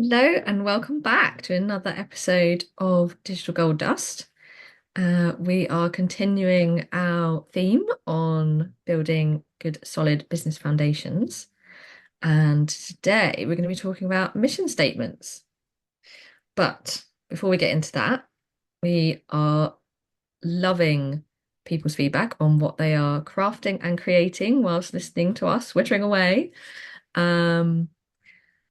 Hello and welcome back to another episode of Digital Gold Dust. We are continuing our theme on building good, solid business foundations. And today we're going to be talking about mission statements. But before we get into that, we are loving people's feedback on what they are crafting and creating whilst listening to us wittering away. Um,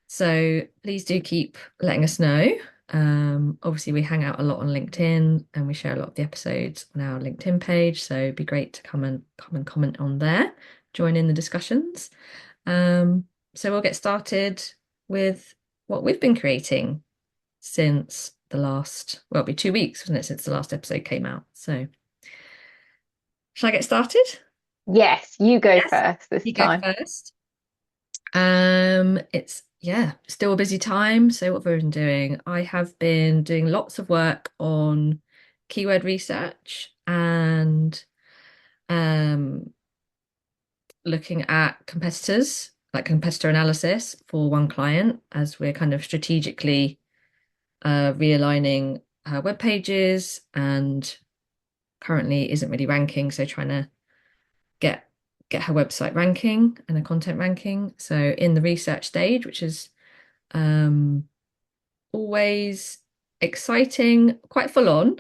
So please do keep letting us know. Obviously, we hang out a lot on LinkedIn and we share a lot of the episodes on our LinkedIn page. So it'd be great to come and comment on there, join in the discussions. Um, so we'll get started with what we've been creating since the last, well, it'll be 2 weeks, wasn't it, since the last episode came out. So shall I get started? Yes, you go Yes. first this You go time. first. It's still a busy time. So what have I been doing? I have been doing lots of work on keyword research and um looking at competitors, like competitor analysis for one client as we're kind of strategically realigning her web pages and currently isn't really ranking, so trying to get get her website ranking and her content ranking. So in the research stage, which is um always exciting, quite full on,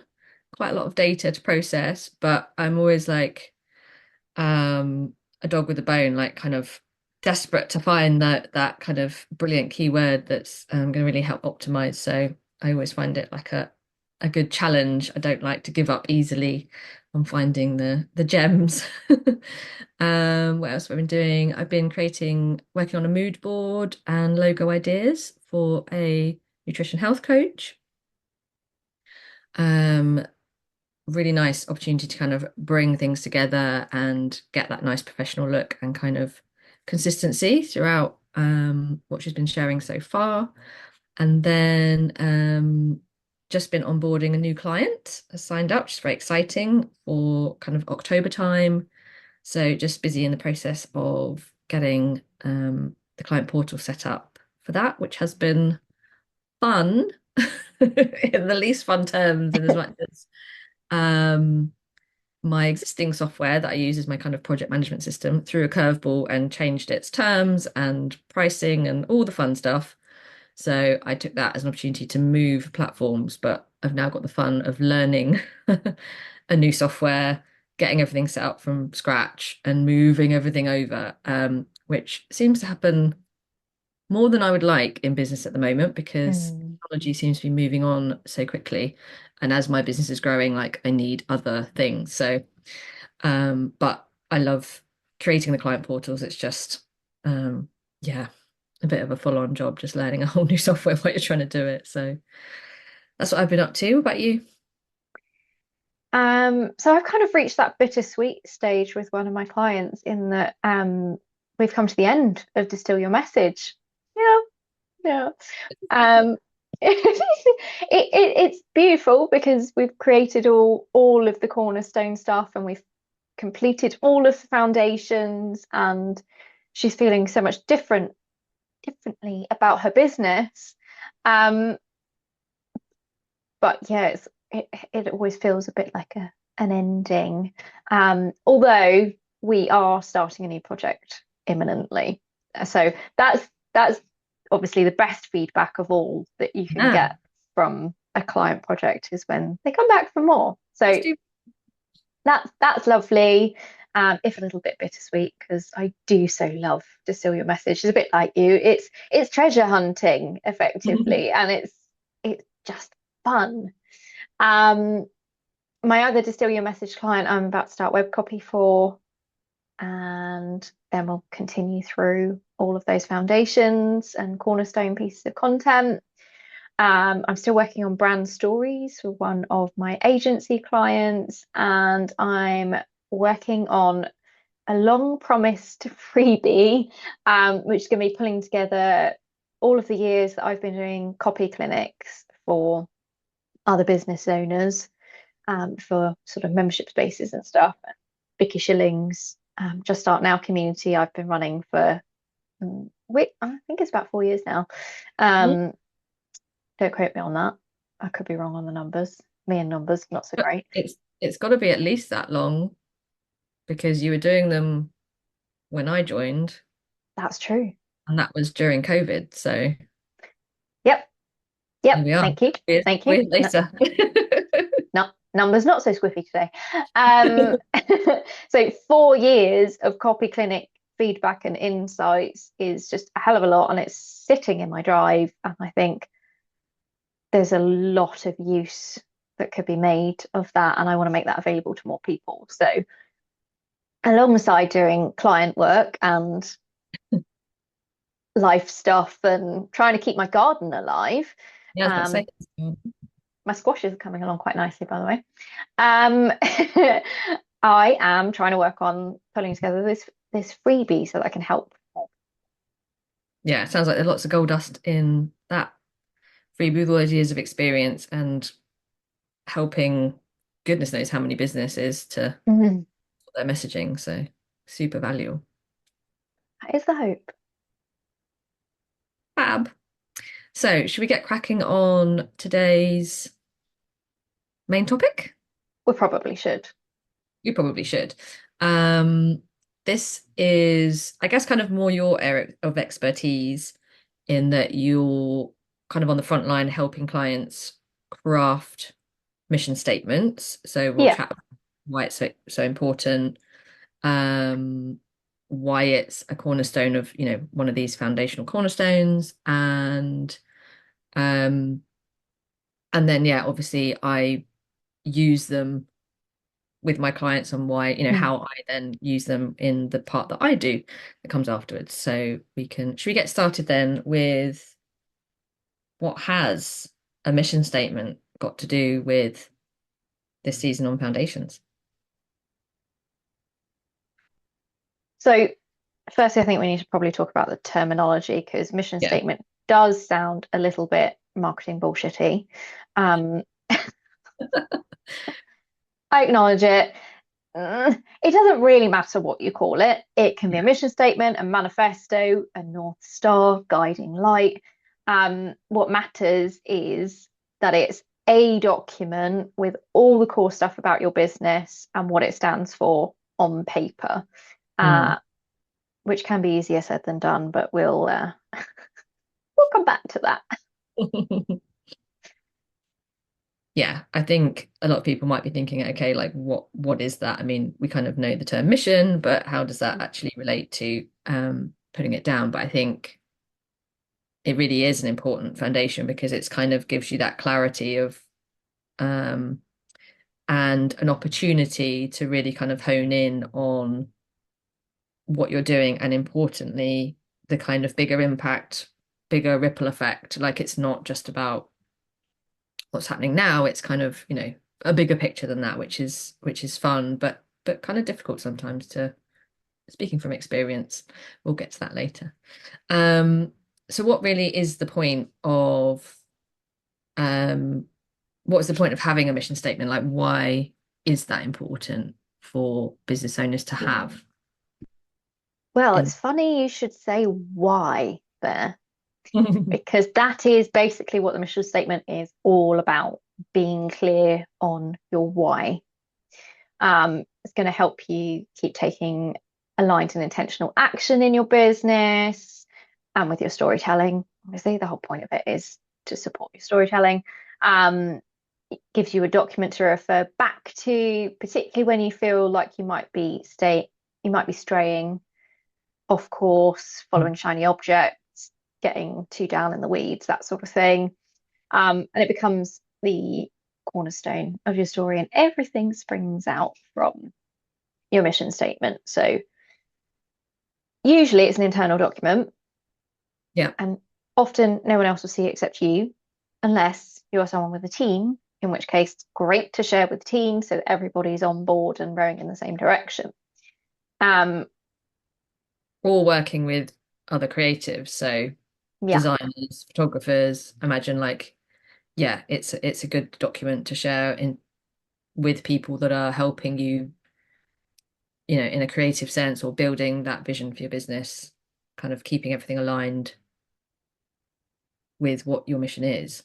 quite a lot of data to process, but I'm always like um a dog with a bone, like kind of desperate to find that kind of brilliant keyword that's going to really help optimize. So I always find it like a good challenge. I don't like to give up easily on finding the gems. What else have I been doing? I've been working on a mood board and logo ideas for a nutrition health coach. Um, Really nice opportunity to kind of bring things together and get that nice professional look and kind of consistency throughout what she's been sharing so far. And then just been onboarding a new client, has signed up, which is very exciting for kind of October time. So just busy in the process of getting the client portal set up for that, which has been fun in the least fun terms, in as much as um, my existing software that I use as my kind of project management system threw a curveball and changed its terms and pricing and all the fun stuff. So I took that as an opportunity to move platforms, but I've now got the fun of learning a new software, getting everything set up from scratch and moving everything over, which seems to happen more than I would like in business at the moment because Mm. technology seems to be moving on so quickly. And as my business is growing, like I need other things. So, but I love creating the client portals. It's just, um, yeah, a bit of a full-on job, just learning a whole new software while you're trying to do it. So that's what I've been up to. What about you? So I've kind of reached that bittersweet stage with one of my clients in that we've come to the end of Distill Your Message. Yeah, yeah. Um, it's beautiful because we've created all of the cornerstone stuff and we've completed all of the foundations and she's feeling so much differently about her business. Um, but yeah, it always feels a bit like an ending. Although we are starting a new project imminently, so that's obviously the best feedback of all that you can Yeah, get from a client project is when they come back for more. let's So do. that's lovely. If a little bit bittersweet because I do so love Distill Your Message. It's a bit like you. It's treasure hunting effectively, and it's just fun. Um, my other Distill Your Message client, I'm about to start web copy for, and then we'll continue through all of those foundations and cornerstone pieces of content. I'm still working on brand stories for one of my agency clients, and I'm working on a long promised freebie, which is going to be pulling together all of the years that I've been doing copy clinics for other business owners, for sort of membership spaces and stuff. Vicky Shillings, Just Start Now community I've been running for I think it's about 4 years now. Um, Don't quote me on that. I could be wrong on the numbers. Me and numbers, not so But great. it's got to be at least that long because you were doing them when I joined, That's true. and that was during COVID. So Yep. here Yep. we are, Thank you. Thank you. years No, later. no, numbers not so squiffy today. Um, so 4 years of copy clinic feedback and insights is just a hell of a lot, and it's sitting in my drive. And I think there's a lot of use that could be made of that, and I want to make that available to more people. So alongside doing client work and life stuff and trying to keep my garden alive, Yeah, I was about to um, say. my squashes are coming along quite nicely, by the way. Um, I am trying to work on pulling together this freebie so that I can help. Yeah, it sounds like there's lots of gold dust in that free with all those years of experience and helping goodness knows how many businesses to Mhm. their messaging. So super valuable. That is the hope. Fab. So should we get cracking on today's main topic? We probably should. You probably should. Um, this is, I guess, kind of more your area of expertise in that you're kind of on the front line helping clients craft mission statements. So we'll Yeah. chat about why it's so important, um, why it's a cornerstone of, one of these foundational cornerstones, um, and then yeah, obviously I use them with my clients and why, Mm. how I then use them in the part that I do that comes afterwards. So should we get started then with what has a mission statement got to do with this season on foundations? So, firstly, I think we need to probably talk about the terminology because mission Yeah. statement does sound a little bit marketing bullshitty. Um, I acknowledge it. It doesn't really matter what you call it. It can be a mission statement, a manifesto, a North Star, guiding light. What matters is that it's a document with all the core stuff about your business and what it stands for on paper, Mm. uh, which can be easier said than done, but we'll come back to that. Yeah, I think a lot of people might be thinking, okay, like what is that? I mean, we kind of know the term mission, but how does that actually relate to putting it down? But I think it really is an important foundation because it's kind of gives you that clarity of um and an opportunity to really kind of hone in on what you're doing and importantly, the kind of bigger impact, bigger ripple effect. Like it's not just about what's happening now, it's kind of, a bigger picture than that, which is fun, but kind of difficult sometimes to speaking from experience. We'll get to that later. Um, so what really is the point of um what's the point of having a mission statement? Like why is that important for business owners to have Well, in it's funny you should say why there, because that is basically what the mission statement is all about, being clear on your why. It's going to help you keep taking aligned and intentional action in your business and with your storytelling. Obviously, the whole point of it is to support your storytelling. It gives you a document to refer back to, particularly when you feel like you might be straying off course, following shiny objects, getting too down in the weeds, that sort of thing. And it becomes the cornerstone of your story, and everything springs out from your mission statement. So usually it's an internal document, yeah. and often no one else will see it except you, unless you're someone with a team, in which case it's great to share with the team so that everybody's on board and rowing in the same direction. Um, Or working with other creatives, so yeah, designers, photographers. Imagine like, yeah, it's a good document to share in with people that are helping you, in a creative sense or building that vision for your business, kind of keeping everything aligned with what your mission is.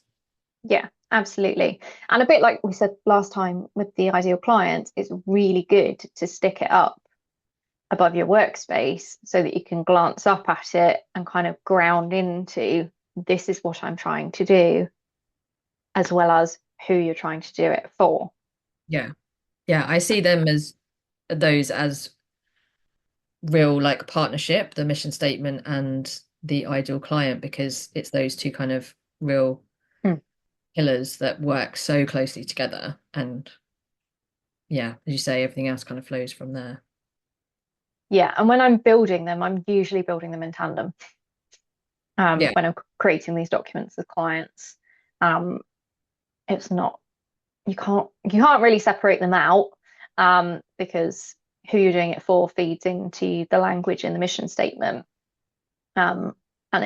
Yeah, absolutely. And a bit like we said last time with the ideal clients, it's really good to stick it up above your workspace so that you can glance up at it and kind of ground into this is what I'm trying to do, as well as who you're trying to do it for. Yeah. Yeah, I see them as those as real like partnership, the mission statement and the ideal client, because it's those two kind of real Mm. pillars that work so closely together. And yeah, as you say, everything else kind of flows from there. Yeah, and when I'm building them, I'm usually building them in tandem. Yeah. When I'm creating these documents with clients, um, it's not you can't really separate them out because who you're doing it for feeds into the language in the mission statement. Um, and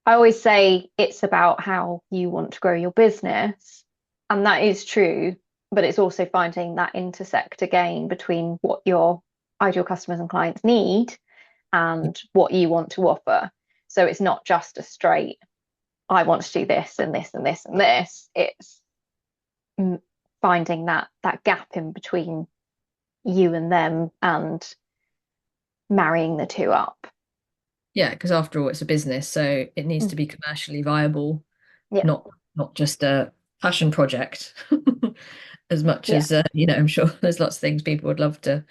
I always say it's about how you want to grow your business, and that is true, but it's also finding that intersect again between what your ideal customers and clients need and what you want to offer. So it's not just a straight, I want to do this and this and this and this. It's finding that gap in between you and them and marrying the two up. Yeah, because after all, it's a business, so it needs Mm. to be commercially viable, Yeah, not just a passion project. As much yeah, as I'm sure there's lots of things people would love to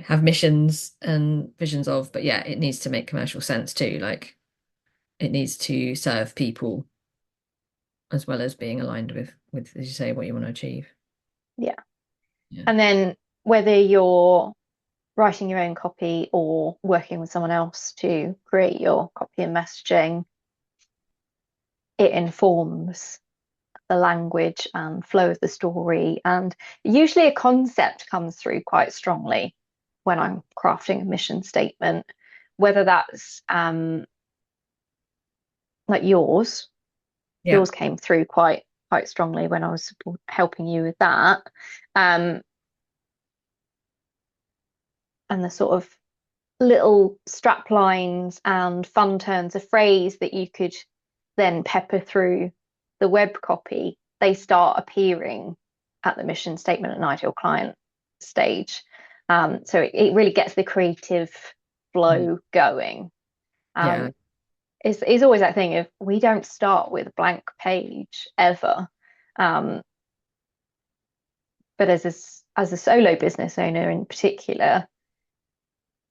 have missions and visions of, but yeah, it needs to make commercial sense too. Like it needs to serve people as well as being aligned with as you say what you want to achieve. yeah. Yeah. And then whether you're writing your own copy or working with someone else to create your copy and messaging, it informs the language and flow of the story. And usually a concept comes through quite strongly when I'm crafting a mission statement, whether that's like yours. Yeah. Yours came through quite strongly when I was helping you with that. Um, and the sort of little strap lines and fun turns of phrase that you could then pepper through the web copy, they start appearing at the mission statement and ideal client stage. So it really gets the creative Mm. flow going. Yeah. Um, it's always that thing of we don't start with a blank page ever. Um, but as a solo business owner in particular,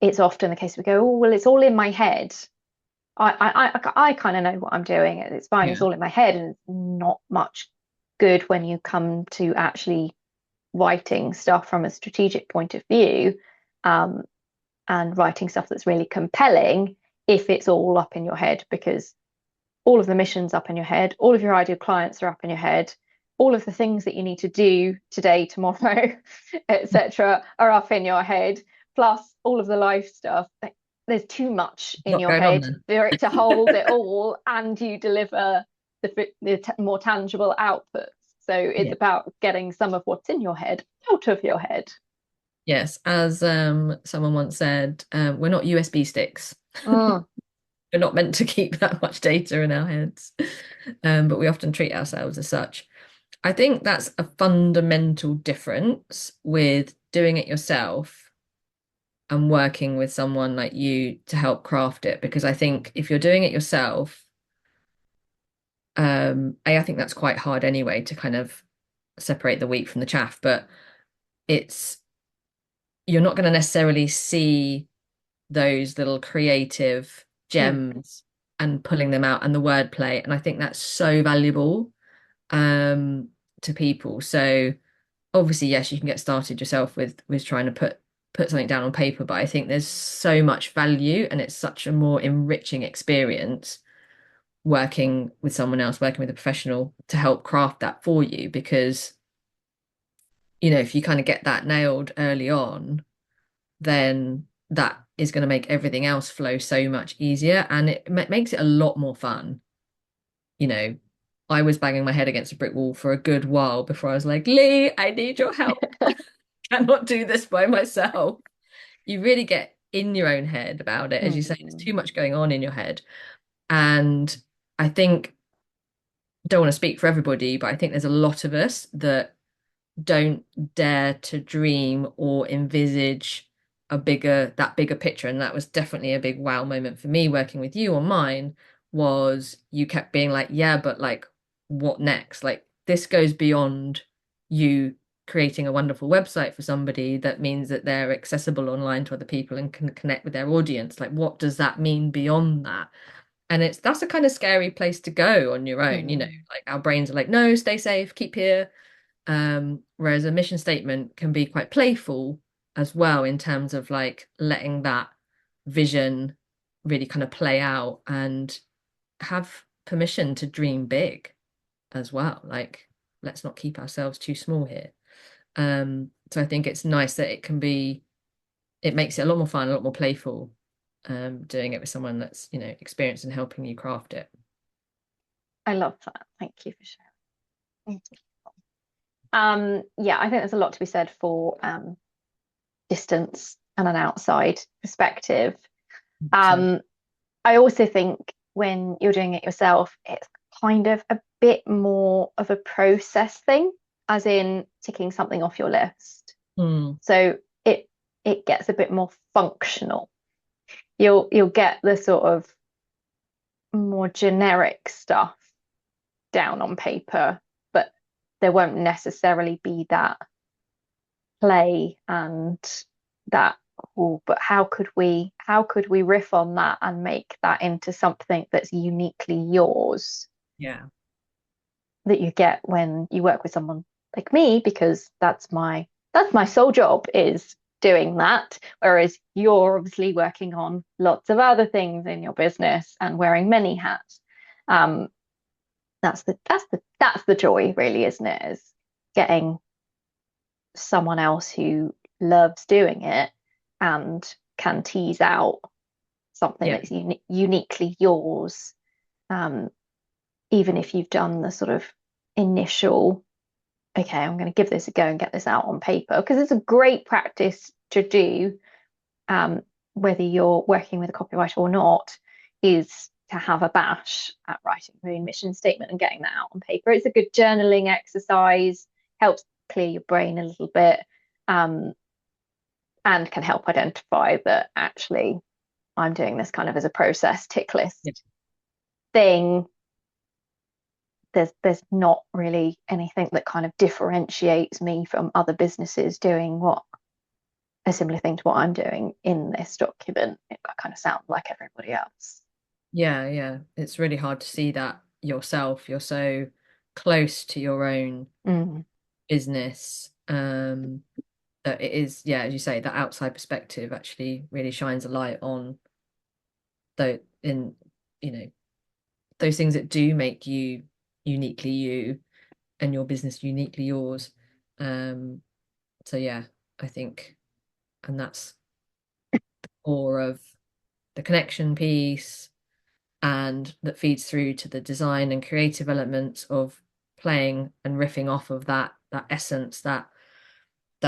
it's often the case we go, oh well, it's all in my head. I kind of know what I'm doing. It's fine. It's Yeah. all in my head, and it's not much good when you come to actually writing stuff from a strategic point of view, um, and writing stuff that's really compelling. If it's all up in your head, because all of the missions up in your head, all of your ideal clients are up in your head, all of the things that you need to do today, tomorrow, etc., are up in your head, plus all of the life stuff. There's too much in Not your going on head then. for it to hold it all, and you deliver the more tangible outputs. So it's Yeah. about getting some of what's in your head out of your head. Yes, as someone once said, we're not USB sticks. Mm, We're not meant to keep that much data in our heads, but we often treat ourselves as such. I think that's a fundamental difference with doing it yourself and working with someone like you to help craft it. Because I think if you're doing it yourself, I think that's quite hard anyway to kind of separate the wheat from the chaff, but it's you're not going to necessarily see those little creative mm, gems and pulling them out and the wordplay. And I think that's so valuable um to people. So obviously, yes, you can get started yourself with trying to put something down on paper, but I think there's so much value and it's such a more enriching experience working with someone else, working with a professional to help craft that for you because if you kind of get that nailed early on, then that is going to make everything else flow so much easier and it makes it a lot more fun. You know, I was banging my head against a brick wall for a good while before I was like, Lee, I need your help. Cannot do this by myself. You really get in your own head about it. As you say, there's mm, too much going on in your head. And I think don't want to speak for everybody, but I think there's a lot of us that don't dare to dream or envisage that bigger picture. And that was definitely a big wow moment for me working with you on mine, was you kept being like, yeah, but like what next? Like this goes beyond you creating a wonderful website for somebody that means that they're accessible online to other people and can connect with their audience. Like what does that mean beyond that? And that's a kind of scary place to go on your own, Mm. like our brains are like, no, stay safe, keep here. Whereas a mission statement can be quite playful as well, in terms of like letting that vision really kind of play out and have permission to dream big as well. Like, let's not keep ourselves too small here. So I think it's nice that it makes it a lot more fun, a lot more playful, doing it with someone that's, experienced in helping you craft it. I love that. Thank you for sharing. Thank you. Yeah, I think there's a lot to be said for distance and an outside perspective. So, Um, I also think when you're doing it yourself, it's kind of a bit more of a process thing, as in ticking something off your list. mm, So it gets a bit more functional. You'll get the sort of more generic stuff down on paper, but there won't necessarily be that play and that, oh, but how could we riff on that and make that into something that's uniquely yours, yeah, that you get when you work with someone like me, because that's my sole job, is doing that, whereas you're obviously working on lots of other things in your business and wearing many hats. um that's the joy, really, isn't it, is getting someone else who loves doing it and can tease out something yeah, that's uniquely yours, um, even if you've done the sort of initial, okay, I'm going to give this a go and get this out on paper, because it's a great practice to do, um, whether you're working with a copywriter or not, is to have a bash at writing your own mission statement and getting that out on paper. It's a good journaling exercise, helps clear your brain a little bit, um, and can help identify that actually I'm doing this kind of as a process tick yeah, list thing. There's not really anything that kind of differentiates me from other businesses doing what a similar thing to what I'm doing in this document. I kind of sound like everybody else. yeah, yeah. It's really hard to see that yourself. You're so close to your own Mm. business, that it is, yeah, as you say, that outside perspective actually really shines a light on though in, you know, those things that do make you uniquely you and your business uniquely yours. Um, so yeah, I think, and that's core of the connection piece, and that feeds through to the design and creative elements of playing and riffing off of that essence, that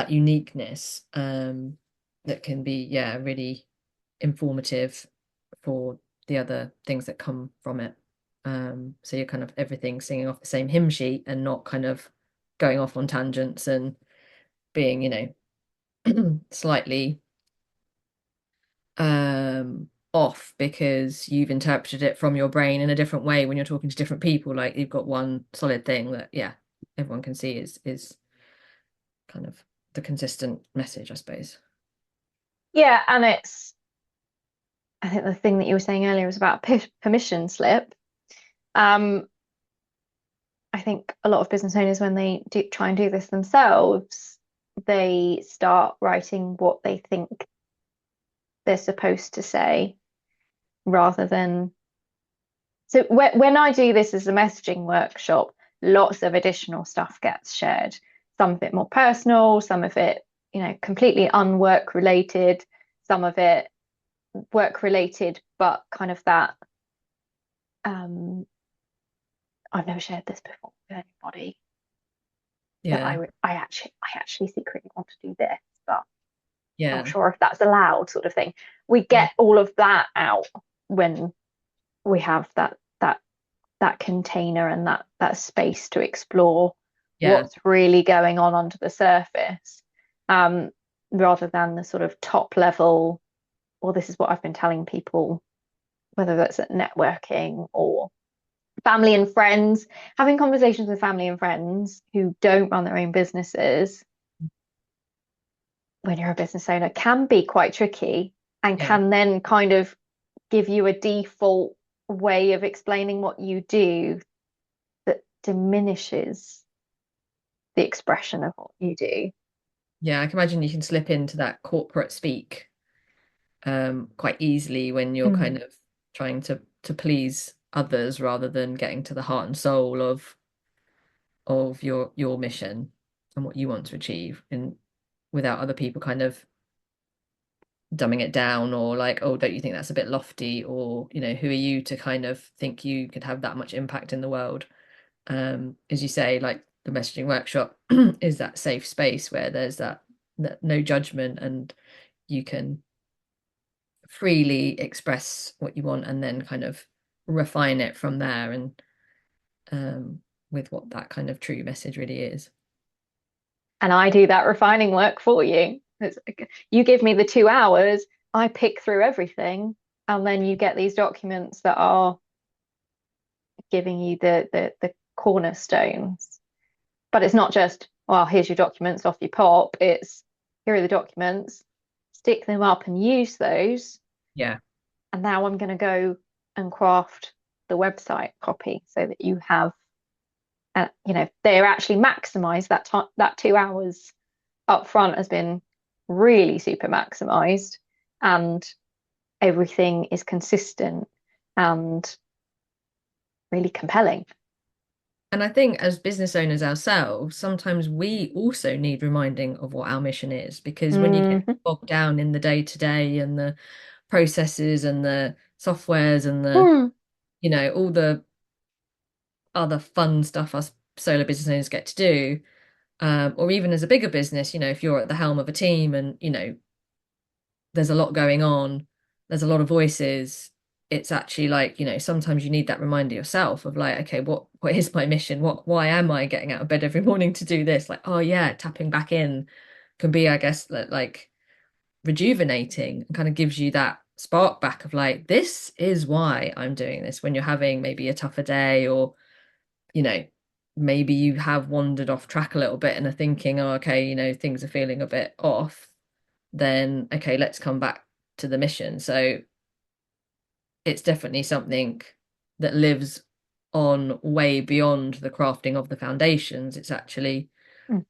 uniqueness, that can be, yeah, really informative for the other things that come from it. So you're kind of everything singing off the same hymn sheet and not kind of going off on tangents and being, slightly off because you've interpreted it from your brain in a different way when you're talking to different people. Like you've got one solid thing that, yeah, everyone can see is kind of the consistent message, I suppose. Yeah, and I think the thing that you were saying earlier was about permission slip. Um, I think a lot of business owners, when they do try and do this themselves, they start writing what they think they're supposed to say, rather than. So when I do this as a messaging workshop, lots of additional stuff gets shared. Some of it more personal, some of it, completely unwork related, some of it work related, but kind of that. Um, I've never shared this before with anybody, but Yeah, I actually secretly want to do this, but not yeah, sure if that's allowed, sort of thing. We yeah, get all of that out when we have that that container and that space to explore Yeah. what's really going on under the surface, um, rather than the sort of top level, or this is what I've been telling people, whether that's at networking or family and friends, having conversations with family and friends who don't run their own businesses when you're a business owner can be quite tricky and Yeah. can then kind of give you a default way of explaining what you do that diminishes the expression of what you do. Yeah, I can imagine you can slip into that corporate speak quite easily when you're kind Mm. of trying to please others rather than getting to the heart and soul of your mission and what you want to achieve, and without other people kind of dumbing it down or like, oh, don't you think that's a bit lofty? Or, who are you to kind of think you could have that much impact in the world? As you say, like the messaging workshop is that safe space where there's that no judgment, and you can freely express what you want and then kind of refine it from there, and with what that kind of true message really is. And I do that refining work for you. You give me the 2 hours, I pick through everything, and then you get these documents that are giving you the cornerstones. But it's not just, well, here's your documents, off you pop. It's here are the documents, stick them up and use those. Yeah. And now I'm going to go and craft the website copy so that you have, they're actually maximized that time, that 2 hours up front has been really super maximized, and everything is consistent and really compelling. And I think as business owners ourselves, sometimes we also need reminding of what our mission is, because when you get Mhm. bogged down in the day to day and the processes and the softwares and Mm. all the other fun stuff us solo business owners get to do, or even as a bigger business, if you're at the helm of a team and, there's a lot going on, there's a lot of voices. It's actually like, sometimes you need that reminder yourself of like, okay, what is my mission? Why am I getting out of bed every morning to do this? Like, oh yeah, tapping back in can be, I guess, like rejuvenating, and kind of gives you that spark back of like, this is why I'm doing this, when you're having maybe a tougher day, or, you know, maybe you have wandered off track a little bit and are thinking, oh, okay, things are feeling a bit off, then okay, let's come back to the mission. So it's definitely something that lives on way beyond the crafting of the foundations. It's actually Mm.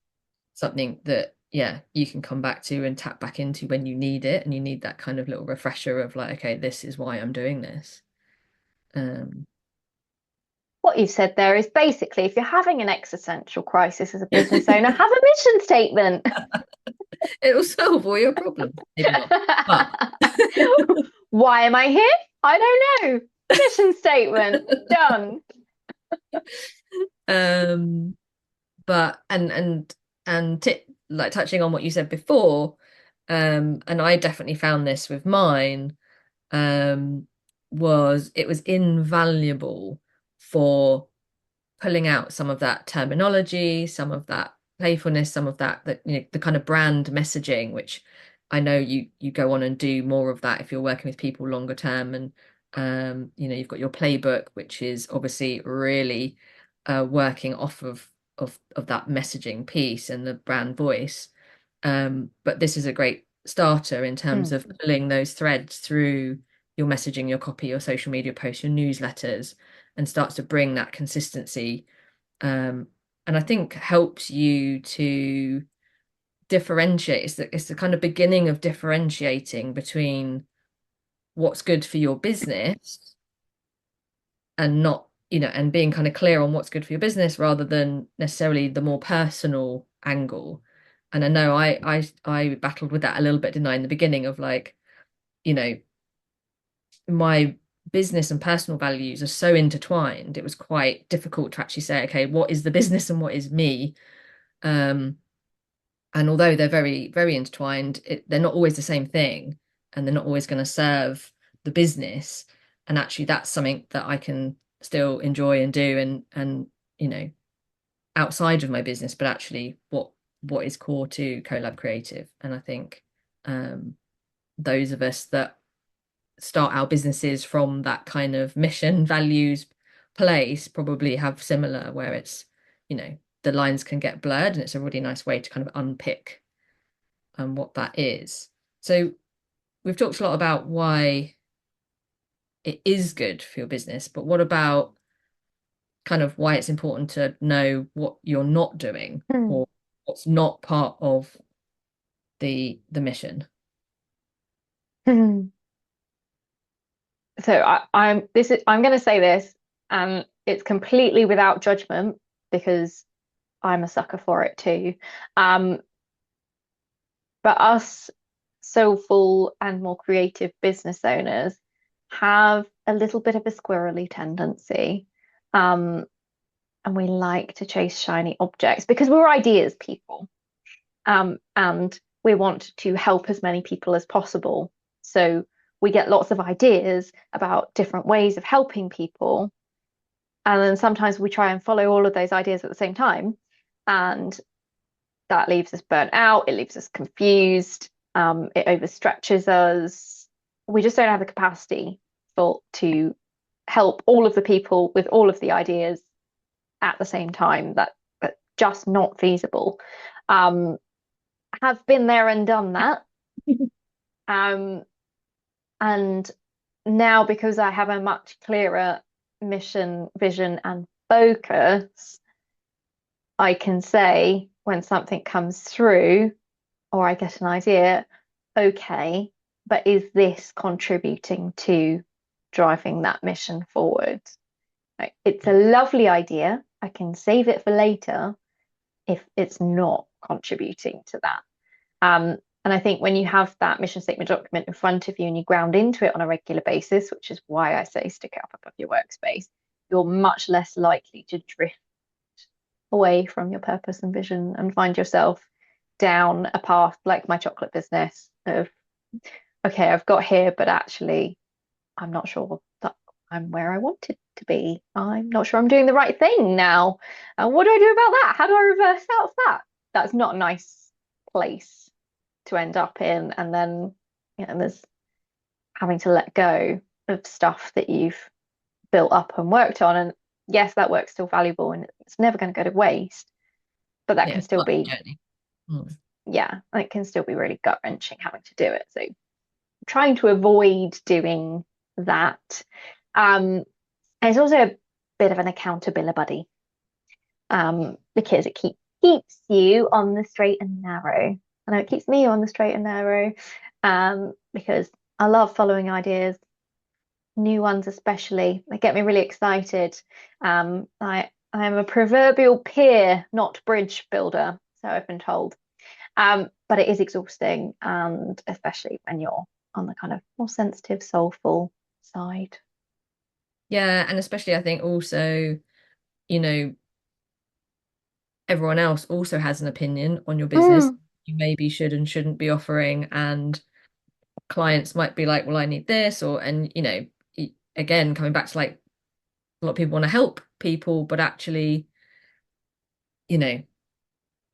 something that, yeah, you can come back to and tap back into when you need it, and you need that kind of little refresher of like, okay, this is why I'm doing this. Um, What you've said there is basically if you're having an existential crisis as a business owner, have a mission statement. it'll solve all your problems. Maybe not, but Why am I here? I don't know. Mission statement done. um, but like touching on what you said before, and I definitely found this with mine, um, was it was invaluable for pulling out some of that terminology, some of that playfulness, some of that the kind of brand messaging, which I know you go on and do more of that if you're working with people longer term. And you've got your playbook, which is obviously really working off of that messaging piece and the brand voice. But this is a great starter in terms Mm. of pulling those threads through your messaging, your copy, your social media posts, your newsletters, and starts to bring that consistency. Um, and I think helps you to differentiate. It's the kind of beginning of differentiating between what's good for your business and not, and being kind of clear on what's good for your business rather than necessarily the more personal angle. And I know I battled with that a little bit, didn't I, in the beginning of like, you know, my business and personal values are so intertwined. It was quite difficult to actually say, okay, what is the business and what is me? Um, and although they're very, very intertwined, they're not always the same thing, and they're not always going to serve the business. And actually, that's something that I can still enjoy and do, and you know, outside of my business, but actually what is core to CoLab Creative. And I think those of us that start our businesses from that kind of mission values place probably have similar, where it's, the lines can get blurred, and it's a really nice way to kind of unpick what that is. So we've talked a lot about why it is good for your business, but what about kind of why it's important to know what you're not doing, Hmm. or what's not part of the mission? Hmm. So I'm going to say this, and it's completely without judgment because I'm a sucker for it too. Um, but us soulful and more creative business owners have a little bit of a squirrely tendency. Um, and we like to chase shiny objects because we're ideas people. And we want to help as many people as possible. So we get lots of ideas about different ways of helping people. And then sometimes we try and follow all of those ideas at the same time. And that leaves us burnt out, it leaves us confused, it overstretches us. We just don't have the capacity to help all of the people with all of the ideas at the same time. That's just not feasible. Um, have been there and done that. Um, and now because I have a much clearer mission, vision, and focus, I can say when something comes through or I get an idea, okay, but is this contributing to driving that mission forward? Like, it's a lovely idea. I can save it for later if it's not contributing to that. And I think when you have that mission statement document in front of you and you ground into it on a regular basis, which is why I say stick it up above your workspace, you're much less likely to drift away from your purpose and vision and find yourself down a path like my chocolate business of, okay, I've got here, but actually, I'm not sure that I'm where I wanted to be. I'm not sure I'm doing the right thing now. And what do I do about that? How do I reverse out of that? That's not a nice place to end up in. And then, there's having to let go of stuff that you've built up and worked on. And yes, that work's still valuable and it's never going to go to waste, but that Yeah, can it's still part of be, the journey. Mm. yeah, it can still be really gut wrenching having to do it. So trying to avoid doing that. Um, and it's also a bit of an accountability buddy, because it keeps you on the straight and narrow. I know it keeps me on the straight and narrow, because I love following ideas, new ones especially. They get me really excited. I am a proverbial peer, not bridge builder, so I've been told. But it is exhausting, and especially when you're on the kind of more sensitive, soulful side. Yeah, and especially I think also, you know, everyone else also has an opinion on your business. Mm, You maybe should and shouldn't be offering, and clients might be like, well, I need this, or, and again, coming back to like, a lot of people want to help people, but actually, you know,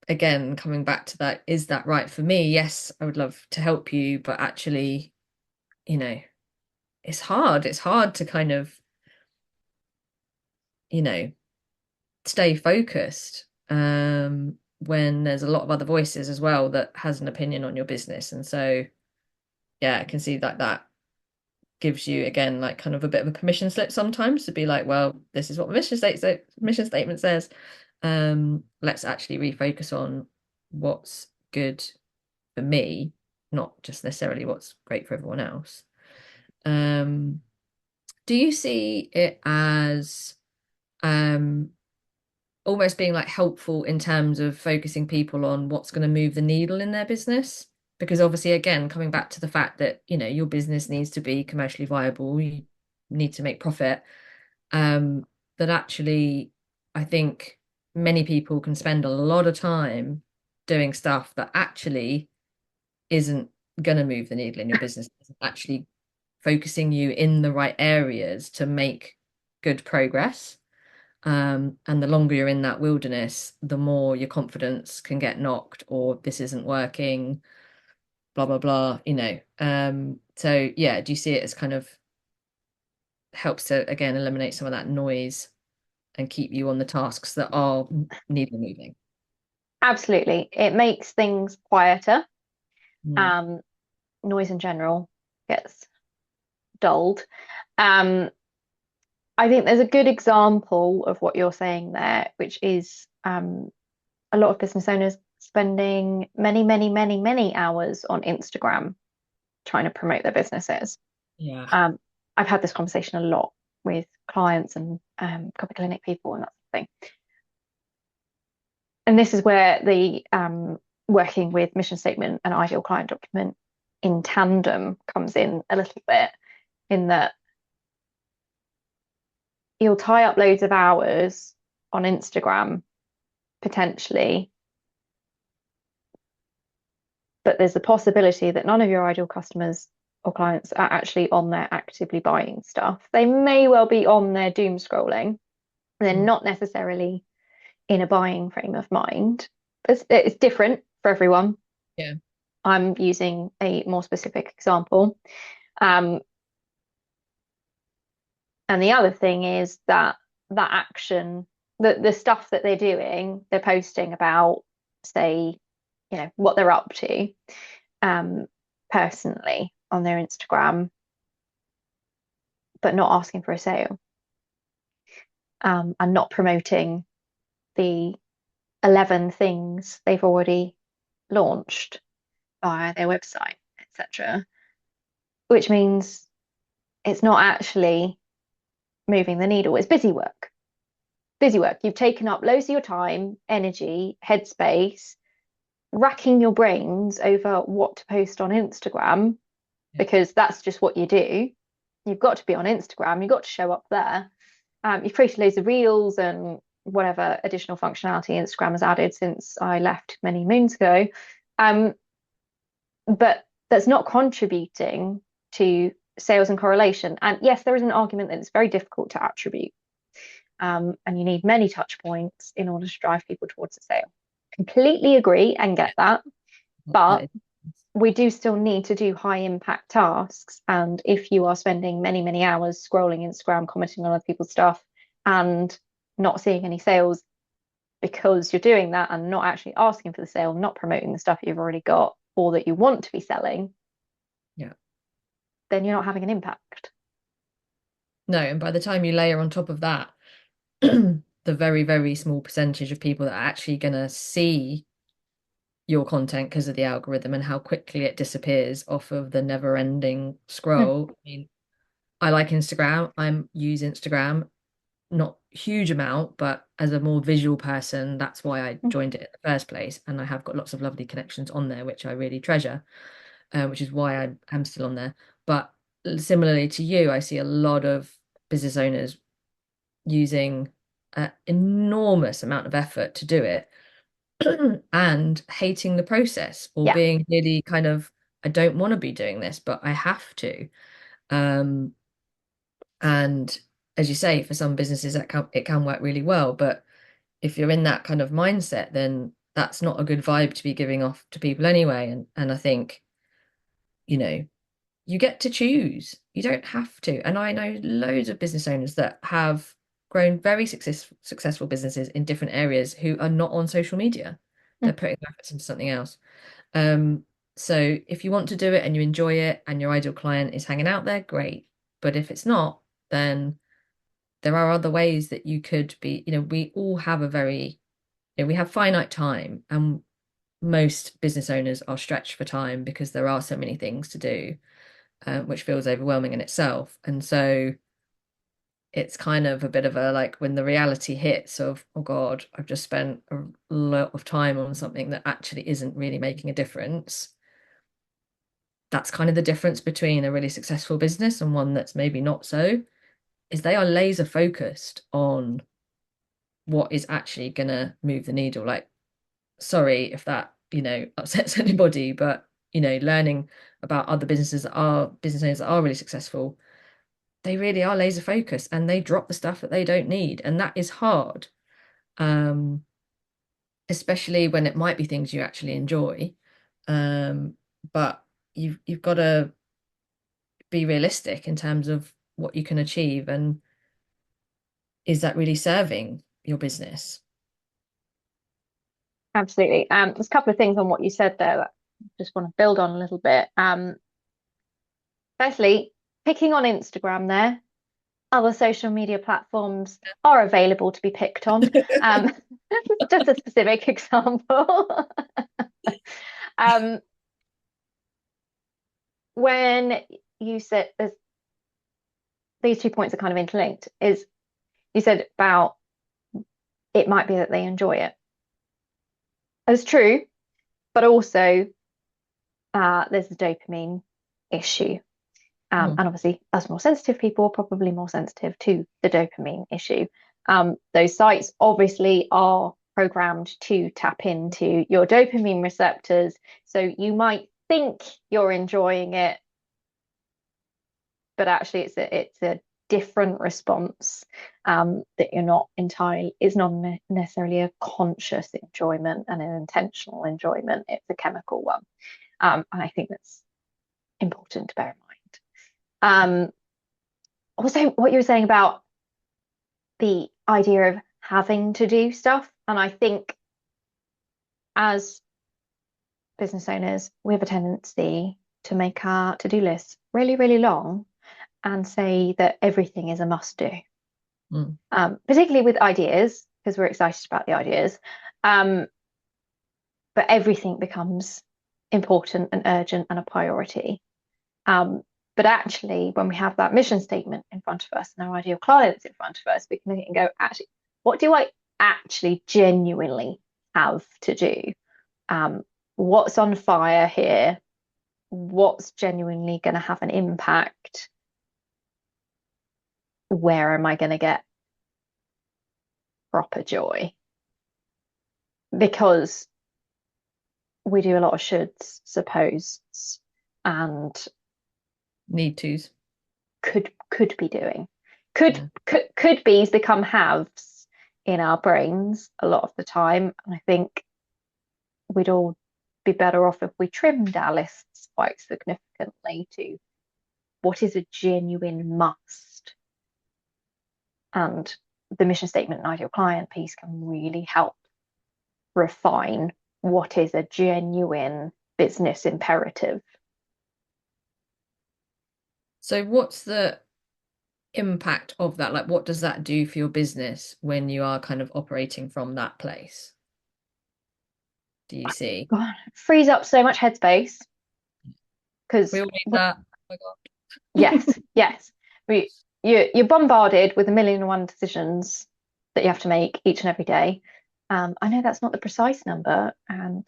again, coming back to that, is that right for me? Yes, I would love to help you, but actually, you know, it's hard. It's hard to kind of, you know, stay focused when there's a lot of other voices as well that has an opinion on your business. And so, yeah, I can see that that gives you again like kind of a bit of a permission slip sometimes to be like, well, this is what the mission statement says. Let's actually refocus on what's good for me, not just necessarily what's great for everyone else. Um, do you see it as um almost being like helpful in terms of focusing people on what's going to move the needle in their business? Because obviously, again, coming back to the fact that, your business needs to be commercially viable, you need to make profit. That actually, I think many people can spend a lot of time doing stuff that actually isn't going to move the needle in your business, isn't actually focusing you in the right areas to make good progress. And the longer you're in that wilderness, the more your confidence can get knocked, or this isn't working, blah, blah, blah, you know. So yeah, do you see it as kind of helps to again eliminate some of that noise and keep you on the tasks that are needing moving? Absolutely. It makes things quieter. Mm. Um, Noise in general gets dulled. Um, I think there's a good example of what you're saying there, which is a lot of business owners spending many, many, many, many hours on Instagram trying to promote their businesses. Yeah. Um, I've had this conversation a lot with clients and copy clinic people and that sort of thing. And this is where the working with mission statement and ideal client document in tandem comes in a little bit, in that you'll tie up loads of hours on Instagram potentially, but there's the possibility that none of your ideal customers or clients are actually on there actively buying stuff. They may well be on there doom scrolling. They're Mm. not necessarily in a buying frame of mind. It's different for everyone. Yeah. I'm using a more specific example. Um, and the other thing is that that action, the stuff that they're doing, they're posting about, say, what they're up to, um, personally on their Instagram, but not asking for a sale, and not promoting the 11 things they've already launched via their website, etc. Which means it's not actually moving the needle. It's busy work. Busy work. You've taken up loads of your time, energy, headspace, racking your brains over what to post on Instagram, Yeah. because that's just what you do. You've got to be on Instagram, you've got to show up there. You've created loads of reels and whatever additional functionality Instagram has added since I left many moons ago. Um, but that's not contributing to sales and correlation. And yes, there is an argument that it's very difficult to attribute. And you need many touch points in order to drive people towards a sale. Completely agree and get that. That But is, we do still need to do high impact tasks. And if you are spending many, many hours scrolling Instagram, commenting on other people's stuff, and not seeing any sales because you're doing that and not actually asking for the sale, not promoting the stuff you've already got or that you want to be selling, yeah. then you're not having an impact. No, and by the time you layer on top of that, the very, very small percentage of people that are actually going to see your content because of the algorithm and how quickly it disappears off of the never-ending Mm, scroll. I mean, I like Instagram. I'm use Instagram, not huge amount, but as a more visual person, that's why I mm, joined it in the first place. And I have got lots of lovely connections on there, which I really treasure, which is why I am still on there. But similarly to you, I see a lot of business owners using an enormous amount of effort to do it and hating the process or yeah, being really kind of, I don't want to be doing this, but I have to. Um, and as you say, for some businesses it can work really well, but if you're in that kind of mindset, then that's not a good vibe to be giving off to people anyway. And I think, you know, you get to choose. You don't have to. And I know loads of business owners that have grown very successful businesses in different areas who are not on social media. They're mm, putting their efforts into something else. Um, so if you want to do it and you enjoy it and your ideal client is hanging out there, great. But if it's not, then there are other ways that you could be, we all have a very, we have finite time, and most business owners are stretched for time because there are so many things to do, which feels overwhelming in itself. And so it's kind of a bit of a like when the reality hits of, oh God, I've just spent a lot of time on something that actually isn't really making a difference. That's kind of the difference between a really successful business and one that's maybe not so, is they are laser focused on what is actually gonna move the needle. Like, sorry if that, upsets anybody, but learning about other business owners that are really successful, they really are laser focused and they drop the stuff that they don't need. And that is hard. Um, especially when it might be things you actually enjoy. Um, but you've got to be realistic in terms of what you can achieve and is that really serving your business? Absolutely. There's a couple of things on what you said there that I just want to build on a little bit. Firstly, picking on Instagram there, other social media platforms are available to be picked on. Um, just a specific example. Um, when you said there's these 2 points are kind of interlinked, is you said about it might be that they enjoy it. That's true, but also there's the dopamine issue. Mm, And obviously, us more sensitive people are probably more sensitive to the dopamine issue. Those sites obviously are programmed to tap into your dopamine receptors. So you might think you're enjoying it, but actually it's a different response that you're not entirely, it's not necessarily a conscious enjoyment and an intentional enjoyment. It's a chemical one. And I think that's important to bear in mind. Also, what you were saying about the idea of having to do stuff, and I think as business owners, we have a tendency to make our to-do lists really, really long and say that everything is a must do, mm. particularly with ideas, because we're excited about the ideas. Um, but everything becomes important and urgent and a priority. Um, but actually, when we have that mission statement in front of us and our ideal clients in front of us, we can look at it and go, actually, what do I actually genuinely have to do? Um, what's on fire here? What's genuinely going to have an impact? Where am I going to get proper joy? Because we do a lot of shoulds, supposeds, and Need tos. could be doing. Could Yeah. could be's become haves in our brains a lot of the time. And I think we'd all be better off if we trimmed our lists quite significantly to what is a genuine must. And the mission statement and ideal client piece can really help refine what is a genuine business imperative. So what's the impact of that? Like, what does that do for your business when you are kind of operating from that place? Do you see? God, it frees up so much headspace We because all need that. Oh my God. yes, yes. You're bombarded with a million and one decisions that you have to make each and every day. I know that's not the precise number, and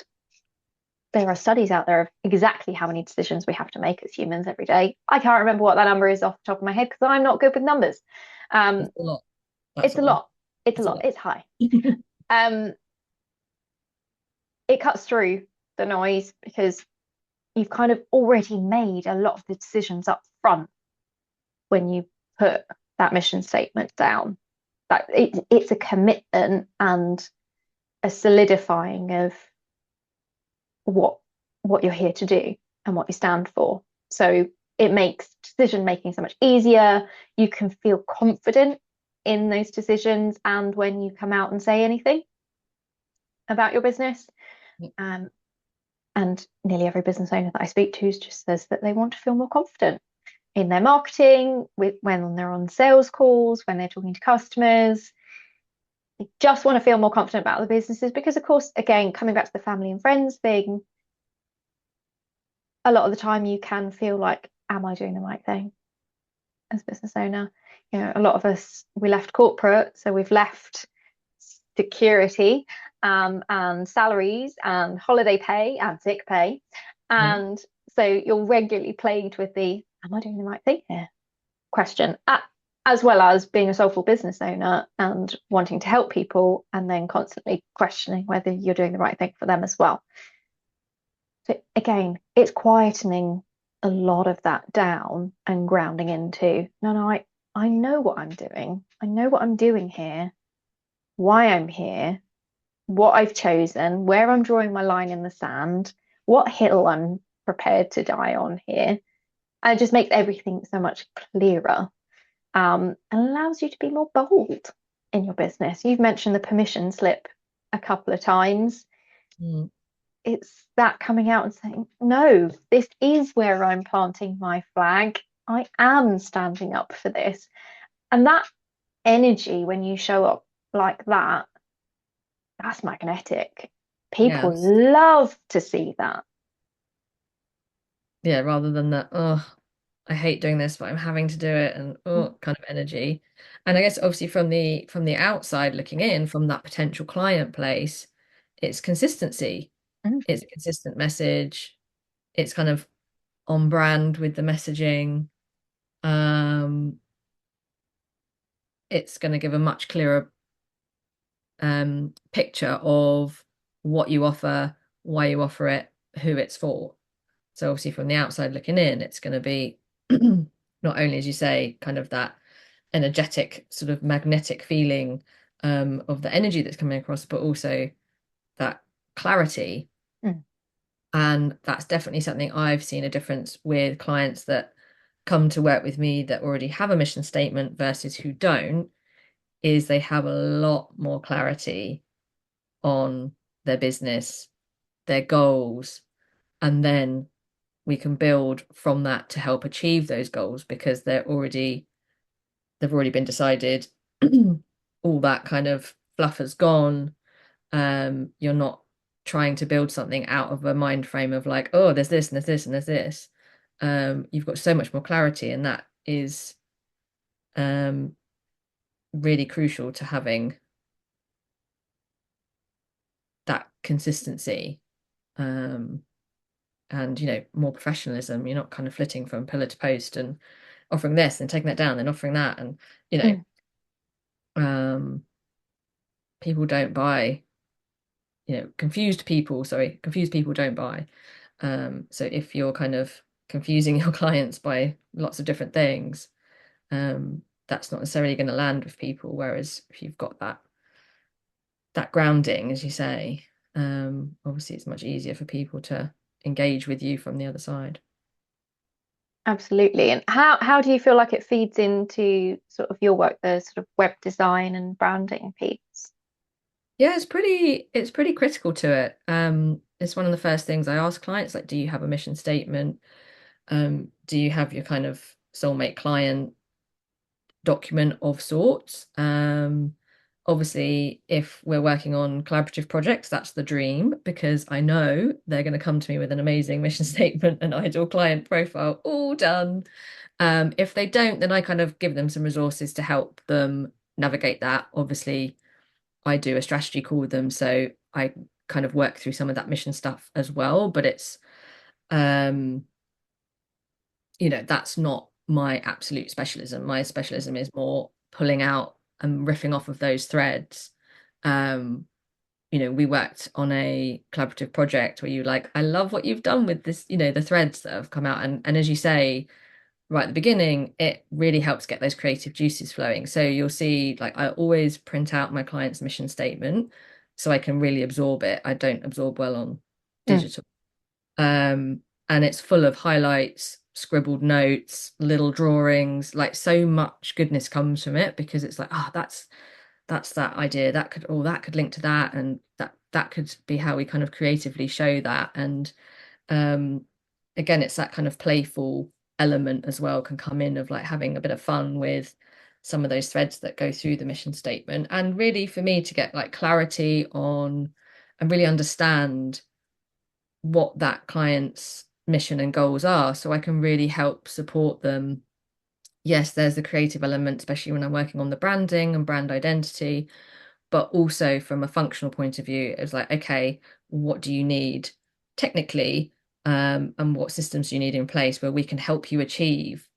there are studies out there of exactly how many decisions we have to make as humans every day. I can't remember what that number is off the top of my head because I'm not good with numbers. Um, It's a lot. That's it's a what I mean. lot. It's a It's a lot. lot. It's high. Um, it cuts through the noise because you've kind of already made a lot of the decisions up front when you put that mission statement down. That it's a commitment and a solidifying of what what you're here to do and what you stand for. So it makes decision making so much easier. You can feel confident in those decisions and when you come out and say anything about your business. Um, and nearly every business owner that I speak to just says that they want to feel more confident in their marketing, with when they're on sales calls, when they're talking to customers. They just want to feel more confident about the businesses because, of course, again, coming back to the family and friends thing, a lot of the time you can feel like, am I doing the right thing as a business owner? You know, a lot of us, we left corporate, so we've left security and salaries and holiday pay and sick pay. Yeah. And so you're regularly plagued with the, am I doing the right thing here? Question, as well as being a soulful business owner and wanting to help people and then constantly questioning whether you're doing the right thing for them as well. So again, it's quietening a lot of that down and grounding into, no, I know what I'm doing. I know what I'm doing here, why I'm here, what I've chosen, where I'm drawing my line in the sand, what hill I'm prepared to die on here. And it just makes everything so much clearer, and allows you to be more bold in your business. You've mentioned the permission slip a couple of times. Mm. It's that coming out and saying, no, this is where I'm planting my flag. I am standing up for this. And that energy, when you show up like that, that's magnetic. People Yes. love to see that. Yeah, rather than that, oh, I hate doing this, but I'm having to do it, and Mm, oh, kind of energy. And I guess obviously from the outside looking in, from that potential client place, it's consistency. mm, It's a consistent message. It's kind of on brand with the messaging. Um, it's going to give a much clearer picture of what you offer, why you offer it, who it's for. So obviously from the outside looking in, it's going to be not only, as you say, kind of that energetic sort of magnetic feeling of the energy that's coming across, but also that clarity. mm, And that's definitely something I've seen a difference with clients that come to work with me that already have a mission statement versus who don't, is they have a lot more clarity on their business, their goals, and then we can build from that to help achieve those goals because they've already been decided. All that kind of fluff has gone. You're not trying to build something out of a mind frame of like, oh, there's this and there's this and there's this. You've got so much more clarity, and that is um, really crucial to having that consistency. Um, and more professionalism. You're not kind of flitting from pillar to post and offering this and taking that down and offering that, and you know mm. um people don't buy. Confused people don't buy. So if you're kind of confusing your clients by lots of different things, that's not necessarily going to land with people, whereas if you've got that grounding, as you say, obviously it's much easier for people to engage with you from the other side. Absolutely. And how do you feel like it feeds into sort of your work, the sort of web design and branding piece? Yeah, it's pretty critical to it. It's one of the first things I ask clients, like, do you have a mission statement? Do you have your kind of soulmate client document of sorts? Obviously, if we're working on collaborative projects, that's the dream because I know they're going to come to me with an amazing mission statement and ideal client profile all done. If they don't, then I kind of give them some resources to help them navigate that. Obviously, I do a strategy call with them, so I kind of work through some of that mission stuff as well. But it's um, that's not my absolute specialism. My specialism is more pulling out and riffing off of those threads. Um, we worked on a collaborative project where you like, I love what you've done with this, the threads that have come out. And as you say, right at the beginning, it really helps get those creative juices flowing. So you'll see, like, I always print out my client's mission statement so I can really absorb it. I don't absorb well on Mm, digital. And it's full of highlights, scribbled notes, little drawings, like so much goodness comes from it because it's like, that's that idea that could link to that, and that could be how we kind of creatively show that. And um again, it's that kind of playful element as well can come in of like having a bit of fun with some of those threads that go through the mission statement, and really for me to get like clarity on and really understand what that client's mission and goals are so I can really help support them. Yes, there's the creative element, especially when I'm working on the branding and brand identity, but also from a functional point of view, it's like, okay, what do you need technically, and what systems do you need in place where we can help you achieve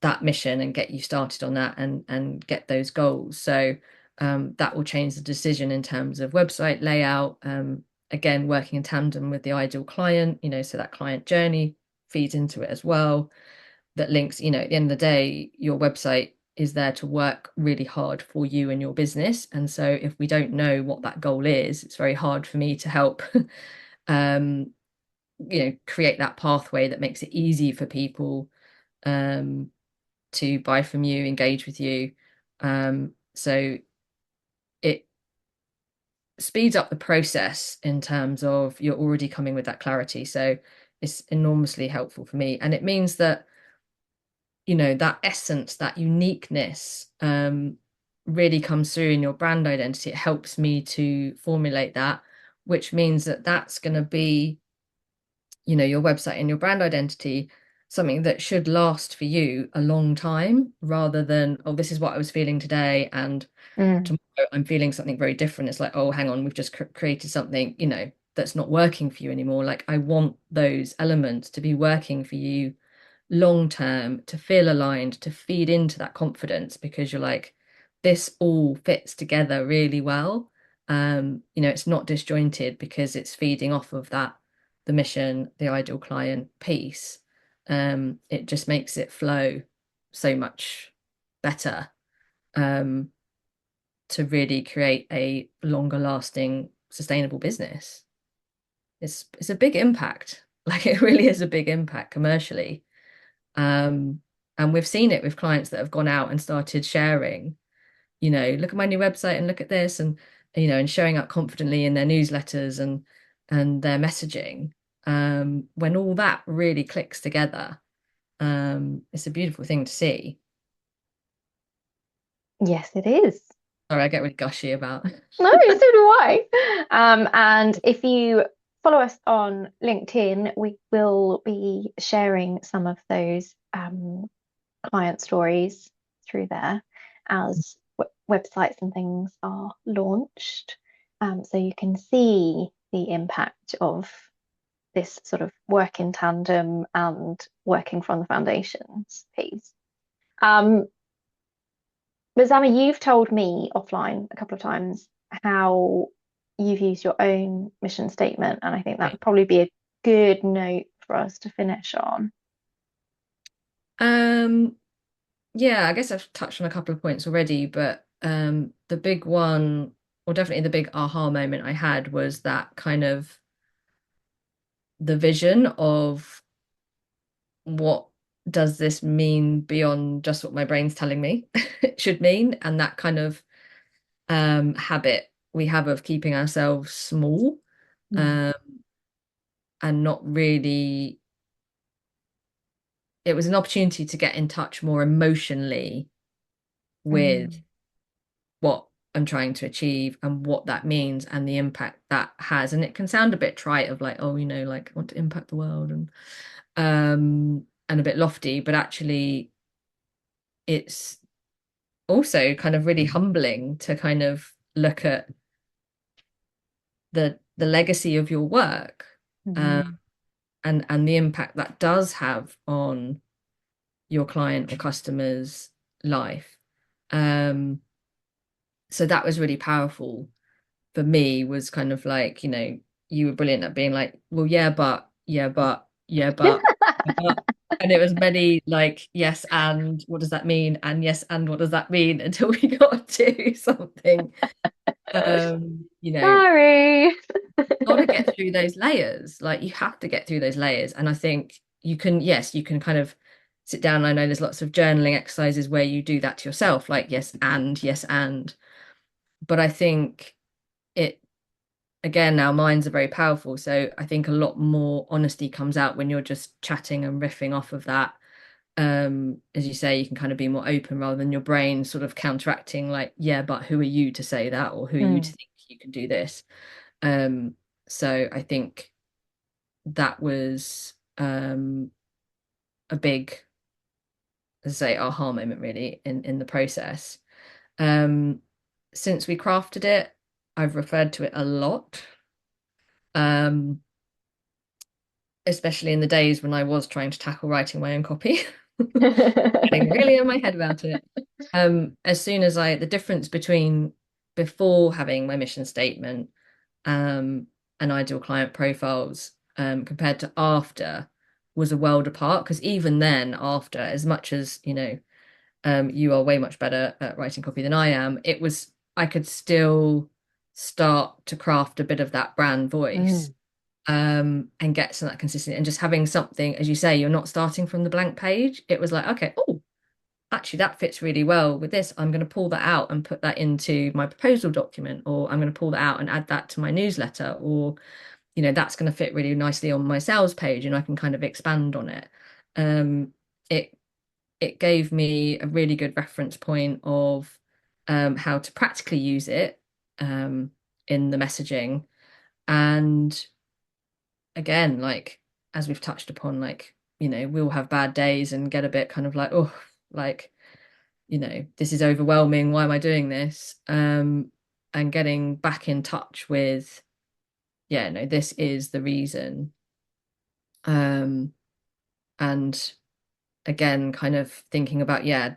that mission and get you started on that and get those goals. So that will change the decision in terms of website layout. Again, working in tandem with the ideal client, so that client journey feeds into it as well, that links, at the end of the day, your website is there to work really hard for you and your business. And so if we don't know what that goal is, it's very hard for me to help um, create that pathway that makes it easy for people um, to buy from you, engage with you. So it speeds up the process in terms of you're already coming with that clarity. So it's enormously helpful for me. And it means that, that essence, that uniqueness really comes through in your brand identity. It helps me to formulate that, which means that that's going to be, your website and your brand identity, something that should last for you a long time rather than, oh, this is what I was feeling today. And Mm. tomorrow I'm feeling something very different. It's like, oh, hang on, we've just created something, that's not working for you anymore. Like, I want those elements to be working for you long term, to feel aligned, to feed into that confidence because you're like, this all fits together really well. It's not disjointed because it's feeding off of that, the mission, the ideal client piece. It just makes it flow so much better. Um, to really create a longer lasting, sustainable business. It's a big impact. Like it really is a big impact commercially. Um, and we've seen it with clients that have gone out and started sharing, look at my new website and look at this and showing up confidently in their newsletters and their messaging. When all that really clicks together, it's a beautiful thing to see. Yes, it is. Sorry, I get really gushy about. No, so do I. And if you follow us on LinkedIn, we will be sharing some of those client stories through there as websites and things are launched. So you can see the impact of this sort of work in tandem and working from the foundations piece. Um, but Zama, you've told me offline a couple of times how you've used your own mission statement, and I think that Yeah. would probably be a good note for us to finish on. Um, yeah, I guess I've touched on a couple of points already, but the big one, or definitely the big aha moment I had was that kind of the vision of what does this mean beyond just what my brain's telling me it should mean, and that kind of habit we have of keeping ourselves small Mm. um, and not really. It was an opportunity to get in touch more emotionally with Mm. what I'm trying to achieve and what that means and the impact that has. And it can sound a bit trite of like, oh, like I want to impact the world and a bit lofty, but actually it's also kind of really humbling to kind of look at the legacy of your work um, Mm. and the impact that does have on your client or customer's life. Um, so that was really powerful for me, was kind of like, you were brilliant at being like, well, yeah, but, yeah, but, yeah, but. And it was many like, yes, and what does that mean? And yes, and what does that mean? Until we got to something, Sorry. got to get through those layers. Like you have to get through those layers. And I think you can, yes, you can kind of sit down. I know there's lots of journaling exercises where you do that to yourself, like yes, and. But I think it, again, our minds are very powerful. So I think a lot more honesty comes out when you're just chatting and riffing off of that. As you say, you can kind of be more open rather than your brain sort of counteracting, like, yeah, but who are you to say that? Or who are you to Mm. think you can do this? Um, so I think that was a big, as I say, aha moment really in the process. Um, since we crafted it, I've referred to it a lot. Um, especially in the days when I was trying to tackle writing my own copy, getting really in my head about it. As soon as the difference between before having my mission statement and ideal client profiles compared to after. was a world apart. Because even then, after, as much as, you are way much better at writing copy than I am, I could still start to craft a bit of that brand voice, Mm. and get some of that consistency, and just having something, as you say, you're not starting from the blank page. It was like, okay, oh, actually that fits really well with this. I'm going to pull that out and put that into my proposal document, or I'm going to pull that out and add that to my newsletter, or that's going to fit really nicely on my sales page, and I can kind of expand on it. Um, it it gave me a really good reference point of how to practically use it in the messaging. And again, like, as we've touched upon, like, we'll have bad days and get a bit kind of like, oh, like, this is overwhelming. Why am I doing this? And getting back in touch with, yeah, no, this is the reason. Um, and again, kind of thinking about, yeah,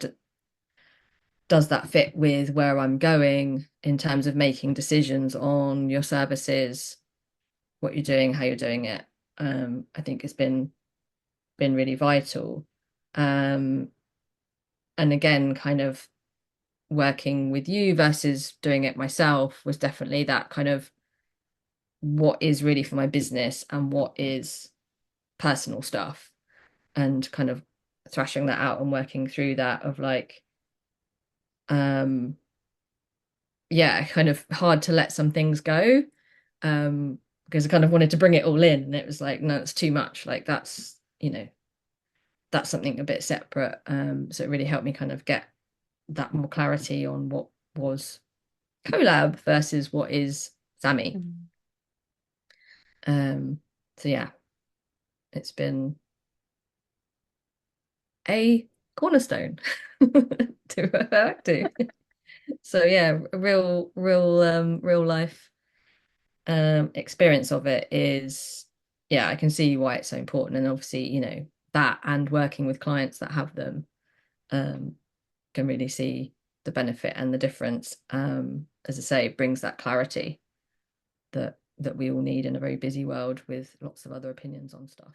does that fit with where I'm going in terms of making decisions on your services, what you're doing, how you're doing it? I think it's been really vital. Um, and again, kind of working with you versus doing it myself was definitely that kind of what is really for my business and what is personal stuff, and kind of thrashing that out and working through that of like, um, yeah, kind of hard to let some things go, because I kind of wanted to bring it all in, and it was like, no, it's too much. Like that's something a bit separate. So it really helped me kind of get that more clarity on what was collab versus what is Sammy. Mm. Um, so yeah, it's been a cornerstone to refer back to. So yeah, real life experience of it is, yeah, I can see why it's so important. And obviously, that and working with clients that have them, um, can really see the benefit and the difference. As I say, it brings that clarity that we all need in a very busy world with lots of other opinions on stuff.